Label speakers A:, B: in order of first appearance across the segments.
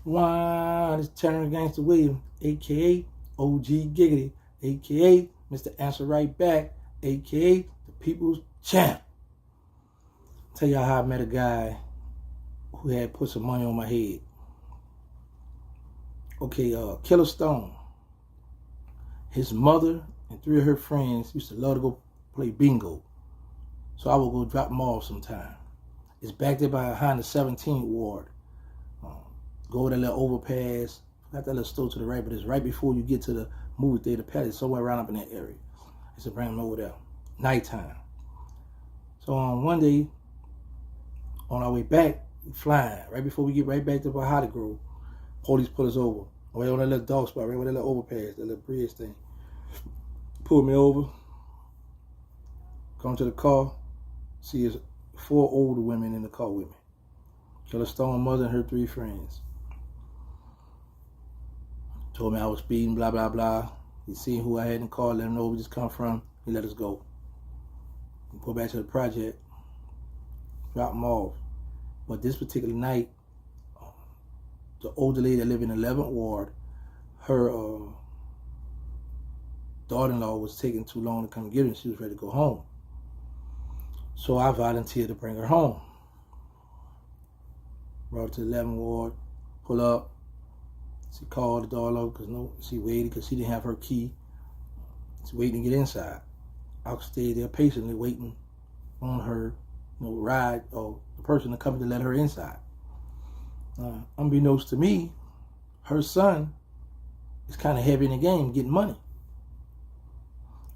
A: One is Terrance Gangsta Williams, a.k.a. OG Giggity, a.k.a. Mr. Answer Right Back, a.k.a. the People's Champ. Tell y'all how I met a guy who had put some money on my head. Okay, Killer Stone. His mother and 3 of her friends used to love to go play bingo. So I would go drop them off sometime. It's back there behind the 17th Ward. Go over that little overpass. Got that little store to the right, but it's right before you get to the movie theater palace, somewhere around up in that area. I used to bring them over there. Nighttime. So one day, on our way back, flying, right before we get right back to Bahati Grove, police pull us over. Right on that little dog spot, right where that little overpass, that little bridge thing. Pull me over. Come to the car. See, there's 4 older women in the car with me. Killer Stone mother and her 3 friends. Told me I was speeding, blah, blah, blah. He seen who I had in the car, let him know where we just come from. He let us go. We go back to the project, drop them off. But this particular night, the older lady that lived in the 11th Ward, her daughter-in-law was taking too long to come get her, and she was ready to go home. So I volunteered to bring her home. Brought her to the 11th Ward, pull up. She called the door because she waited because she didn't have her key. She waiting to get inside. I stayed there patiently waiting on her, ride or the person to come to let her inside. Unbeknownst to me, her son is kind of heavy in the game, getting money.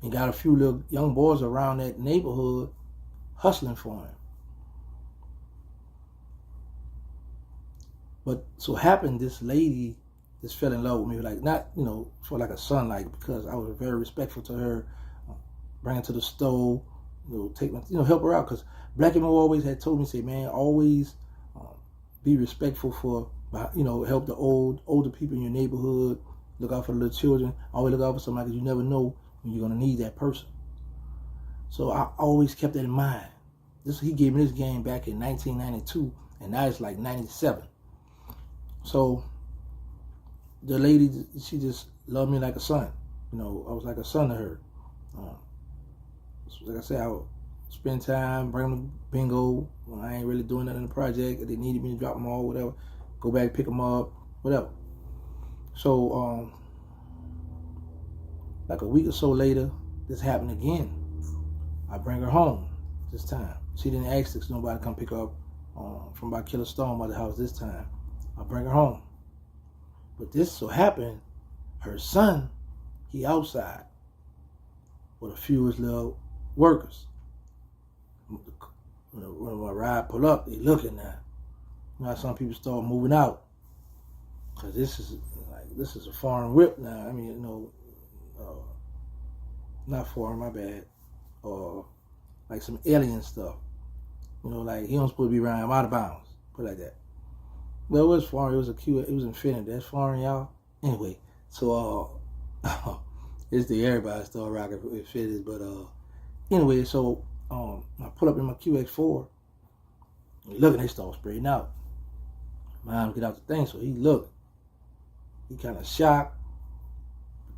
A: And got a few little young boys around that neighborhood hustling for him. But so happened this lady just fell in love with me, like not, for like a son, like because I was very respectful to her, bring her to the stove, take my, help her out. Because Black and Mo always had told me, say, man, always be respectful for, help the older people in your neighborhood, look out for the little children, always look out for somebody because you never know when you're gonna need that person. So I always kept that in mind. He gave me this game back in 1992, and now it's like 97. So the lady, she just loved me like a son. I was like a son to her. So like I said, I would spend time, bring them to bingo when I ain't really doing nothing in the project. If they needed me to drop them all, whatever. Go back, pick them up, whatever. So like a week or so later, this happened again. I bring her home this time. She didn't ask if nobody to come pick her up from by Killer Stone mother's house this time. I bring her home. But this so happened, her son, he outside with a few of his little workers. When my ride pull up, they looking now. Some people start moving out. Because this is a foreign whip now. I mean, not foreign, my bad. Like some alien stuff. Like he don't supposed to be around. I'm out of bounds. Put it like that. Well, it was foreign. It was it was Infinity. That's foreign, y'all. Anyway, so it's the everybody still rocking Infinity, but anyway, so I pull up in my QX4. Look, and they start spraying out. Mom get out the thing, so he looked. He kind of shocked.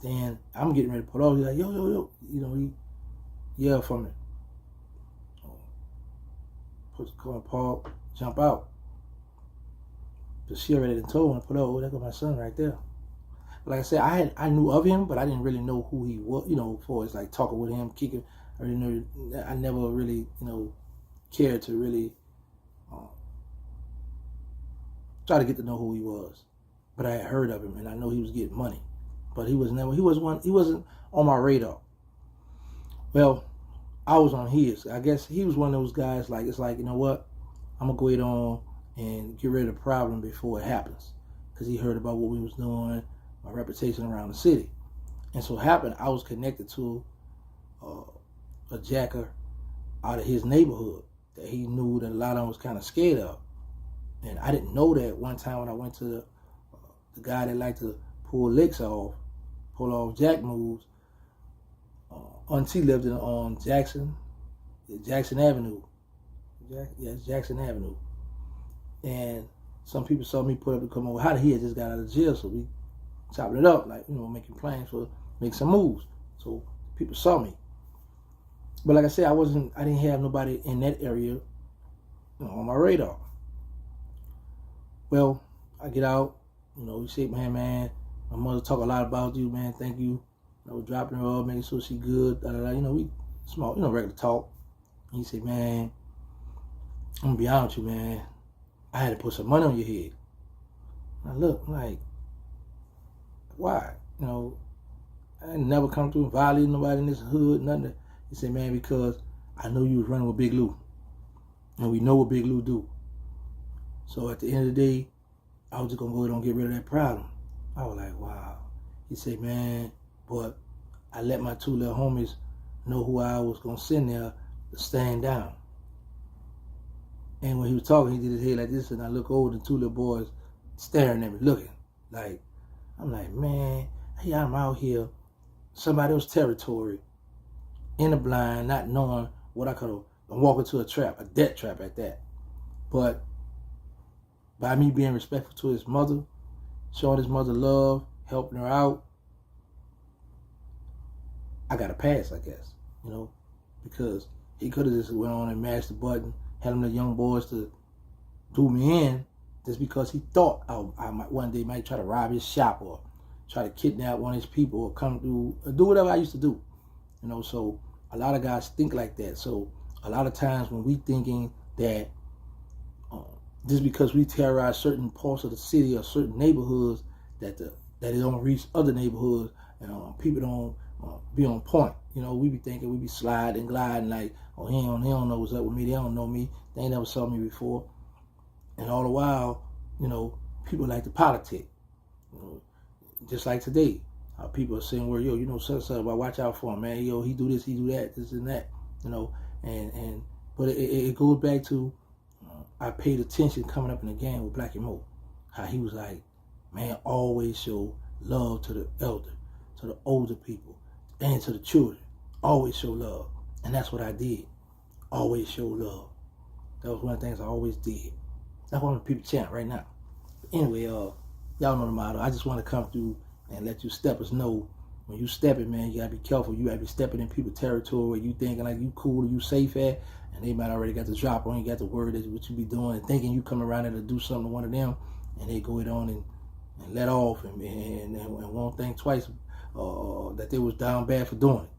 A: Then I'm getting ready to pull off. He's like, yo. He yelled for me. Put the car in park, jump out. But she already told me to put up, there goes my son right there. But like I said, I knew of him, but I didn't really know who he was, for as like talking with him, kicking. I never really, cared to really try to get to know who he was. But I had heard of him and I know he was getting money. But he wasn't on my radar. Well, I was on his. I guess he was one of those guys like, it's like, you know what? I'm going to go ahead on and get rid of the problem before it happens. Because he heard about what we was doing, my reputation around the city. And so it happened, I was connected to a jacker out of his neighborhood that he knew that a lot of them was kind of scared of. And I didn't know that one time when I went to the guy that liked to pull licks off, pull off jack moves. Auntie lived on Jackson Avenue. Jackson Avenue. And some people saw me put up the come over. How he had just got out of jail, so we chopping it up, like, making plans for make some moves. So people saw me. But like I said, I didn't have nobody in that area on my radar. Well, I get out, you shake my hand, man. My mother talk a lot about you, man. Thank you. Dropping her off, making sure she good. We small, regular talk. And he said, man, I'm gonna be honest with you, man. I had to put some money on your head. And I look, like, why? I never come through and violate nobody in this hood, nothing. He said, man, because I know you was running with Big Lou. And we know what Big Lou do. So at the end of the day, I was just going to go ahead and get rid of that problem. I was like, wow. He said, man, but I let my two little homies know who I was going to send there to stand down. And when he was talking, he did his head like this, and I look over, the two little boys staring at me, looking. Like, I'm like, man, hey, I'm out here, somebody else's territory, in the blind, not knowing what I could have, I'm walking to a trap, a death trap at that. But by me being respectful to his mother, showing his mother love, helping her out, I got a pass, I guess, because he could have just went on and mashed the button, had them the young boys to do me in, just because he thought I might one day might try to rob his shop or try to kidnap one of his people or come through, or do whatever I used to do. So a lot of guys think like that. So a lot of times when we thinking that just because we terrorize certain parts of the city or certain neighborhoods, that it don't reach other neighborhoods, and people don't be on point. We be thinking, we be sliding, gliding like, oh, he don't know what's up with me. They don't know me. They ain't never saw me before. And all the while, people like to politic. Just like today, people are saying, well, yo, well, watch out for him, man. Yo, he do this, he do that, this and that, but it goes back to, I paid attention coming up in the game with Black and Mo, how he was like, man, always show love to the elder, to the older people, and to the children. Always show love. And that's what I did. Always show love. That was one of the things I always did. That's what people chant right now. But anyway, y'all know the motto. I just want to come through and let you steppers know, when you stepping, man, you got to be careful. You got to be stepping in people's territory where you thinking like you cool or you safe at, and they might already got the drop on you, got the word that what you be doing, and thinking you come around there to do something to one of them, and they go it on and let off and won't think twice that they was down bad for doing it.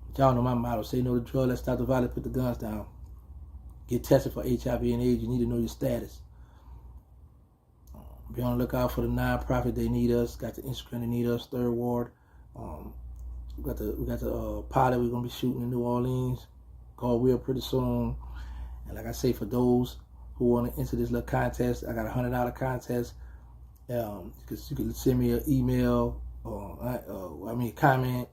A: But y'all know my motto: say no to drugs, let's stop the violence, put the guns down. Get tested for HIV and AIDS. You need to know your status. Be on the lookout for the nonprofit. They need us. Got the Instagram. They need us. Third Ward. We got the pilot we're gonna be shooting in New Orleans. Called Will pretty soon. And like I say, for those who want to enter this little contest, I got a $100 contest. You can send me an email or a comment.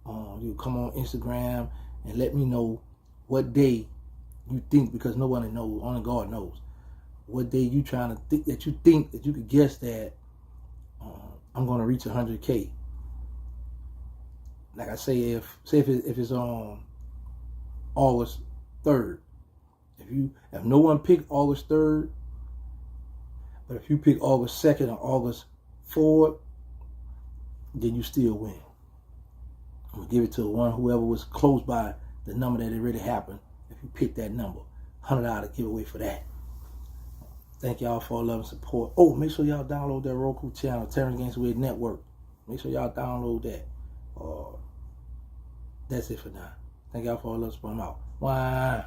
A: You come on Instagram and let me know what day you think, because nobody knows, only God knows. What day you trying to think that you could guess that I'm gonna reach 100K. Like I say, if it's on August 3rd, if no one picked August 3rd, but if you pick August 2nd or August 4th, then you still win. I'm gonna give it to whoever was close by the number that it really happened. If you pick that number, $100 giveaway for that. Thank y'all for all love and support. Oh, make sure y'all download that Roku channel, Terrance Gangsta Network. Make sure y'all download that. That's it for now. Thank y'all for all love and support. I'm out. Wow.